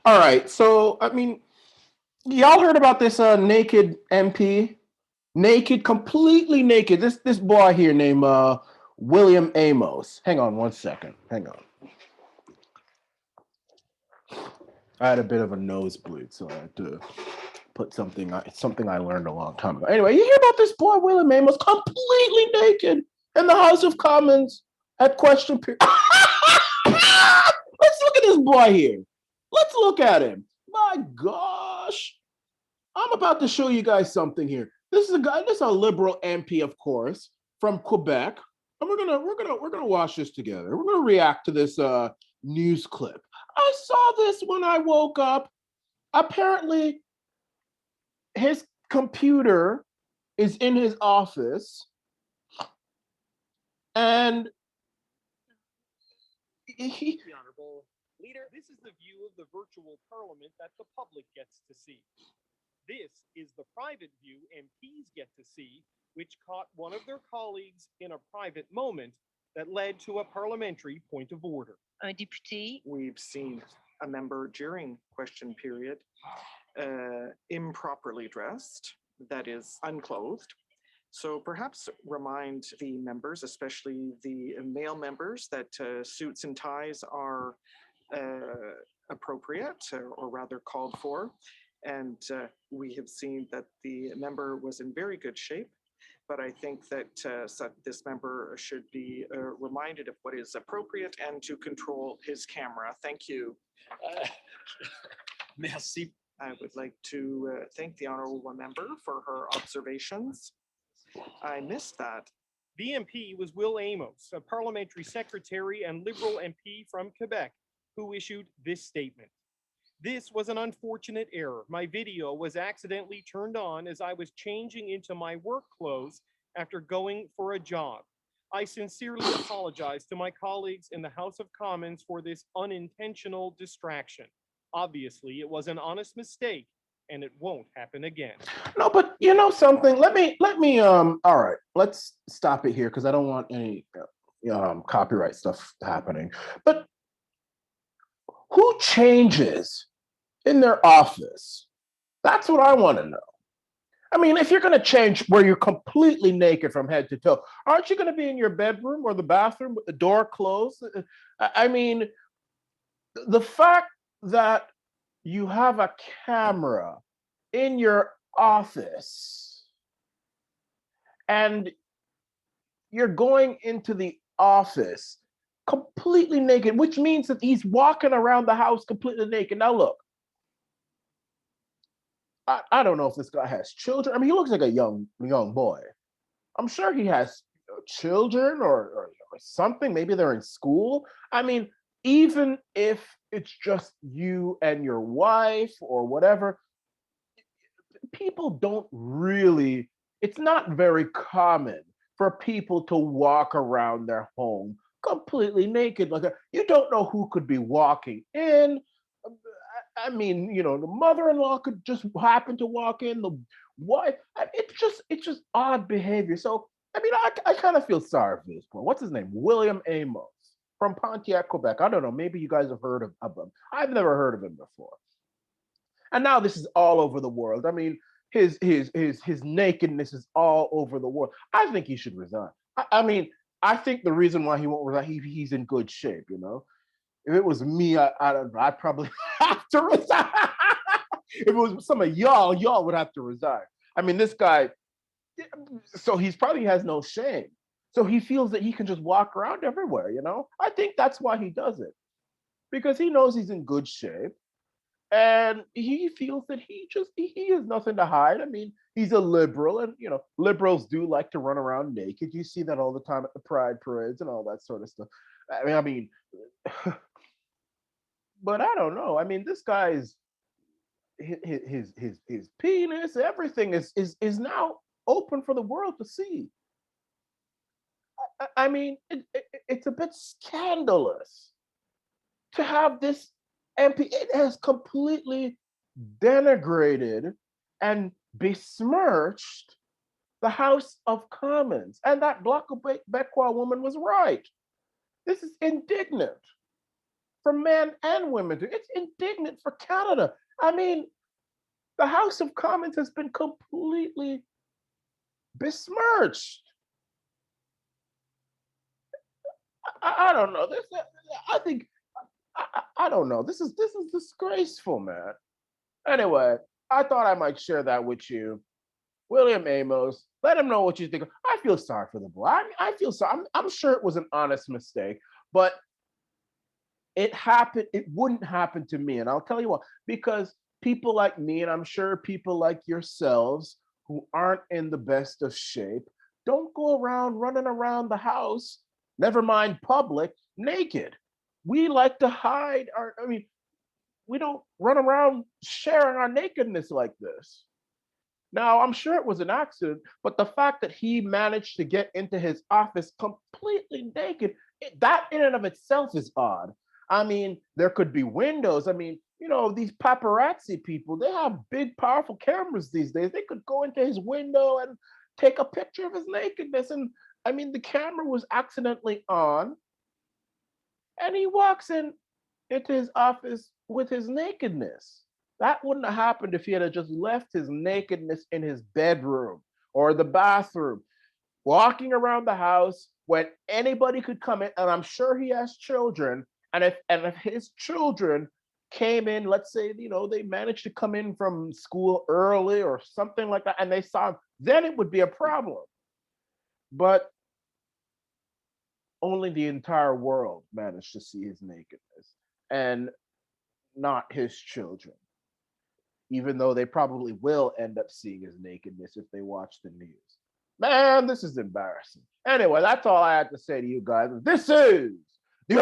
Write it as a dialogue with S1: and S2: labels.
S1: All right, so I mean, y'all heard about this naked MP? Naked, completely naked. This boy here named William Amos. Hang on one second. Hang on. I had a bit of a nosebleed, so I had to put something. It's something I learned a long time ago. Anyway, you hear about this boy William Amos completely naked in the House of Commons at question period. Let's look at this boy here. Let's look at him. My gosh. I'm about to show you guys something here. This is a guy, this is a liberal MP, of course, from Quebec. And we're gonna watch this together. We're gonna react to this news clip. I saw this when I woke up. Apparently, his computer is in his office, and he.
S2: The Honorable Leader, this is the view of the virtual parliament that the public gets to see. This is the private view MPs get to see, which caught one of their colleagues in a private moment that led to a parliamentary point of order.
S3: Un député.
S4: We've seen a member during question period improperly dressed, that is unclothed. So perhaps remind the members, especially the male members, that suits and ties are appropriate, or rather called for. And we have seen that the member was in very good shape, but I think that this member should be reminded of what is appropriate and to control his camera. Thank you.
S2: Merci.
S4: I would like to thank the honorable member for her observations. I missed that.
S2: The MP was Will Amos, a parliamentary secretary and Liberal MP from Quebec, who issued this statement. This was an unfortunate error. My video was accidentally turned on as I was changing into my work clothes after going for a jog. I sincerely apologize to my colleagues in the House of Commons for this unintentional distraction. Obviously, it was an honest mistake, and it won't happen again.
S1: No, but you know something? Let me all right, let's stop it here because I don't want any copyright stuff happening. But who changes in their office? That's what I want to know. I mean, if you're going to change where you're completely naked from head to toe, aren't you going to be in your bedroom or the bathroom with the door closed? I mean, the fact that you have a camera in your office and you're going into the office completely naked, which means that he's walking around the house completely naked. Now, look, I don't know if this guy has children. I mean, he looks like a young boy. I'm sure he has children or something. Maybe they're in school. I mean, even if it's just you and your wife or whatever, people don't really, it's not very common for people to walk around their home completely naked. Like you don't know who could be walking in. I mean, you know, the mother-in-law could just happen to walk in, the wife. It's just odd behavior. So, I mean, I kind of feel sorry for this boy. What's his name? William Amos from Pontiac, Quebec. I don't know. Maybe you guys have heard of him. I've never heard of him before. And now this is all over the world. I mean, his nakedness is all over the world. I think he should resign. I mean, I think the reason why he won't resign, he's in good shape, you know. If it was me, I'd probably have to resign. If it was some of y'all would have to resign. I mean, this guy, so he's probably has no shame. So he feels that he can just walk around everywhere, you know? I think that's why he does it. Because he knows he's in good shape. And he feels that he has nothing to hide. I mean, he's a liberal, and you know, liberals do like to run around naked. You see that all the time at the pride parades and all that sort of stuff. I mean, but I don't know. I mean, this guy's, his penis, everything is now open for the world to see. I mean, it's a bit scandalous to have this MP. It has completely denigrated and besmirched the House of Commons. And that Bloc Quebecois woman was right. This is indignant for men and women. It's indignant for Canada. I mean, the House of Commons has been completely besmirched. I don't know. I think I don't know. This is disgraceful, man. Anyway, I thought I might share that with you. William Amos, let him know what you think. I feel sorry for the boy. I feel sorry. I'm sure it was an honest mistake, but it happened. It wouldn't happen to me. And I'll tell you what, because people like me, and I'm sure people like yourselves who aren't in the best of shape, don't go around running around the house, never mind public, naked. We like to hide I mean, we don't run around sharing our nakedness like this. Now, I'm sure it was an accident, but the fact that he managed to get into his office completely naked, that in and of itself is odd. I mean, there could be windows. I mean, these paparazzi people, they have big, powerful cameras these days. They could go into his window and take a picture of his nakedness. And I mean, the camera was accidentally on, and he walks into his office with his nakedness. That wouldn't have happened if he had just left his nakedness in his bedroom or the bathroom, walking around the house when anybody could come in. And I'm sure he has children. And if his children came in, let's say, they managed to come in from school early or something like that, and they saw him, then it would be a problem. But only the entire world managed to see his nakedness and not his children, even though they probably will end up seeing his nakedness if they watch the news. Man, this is embarrassing. Anyway, that's all I had to say to you guys. This is the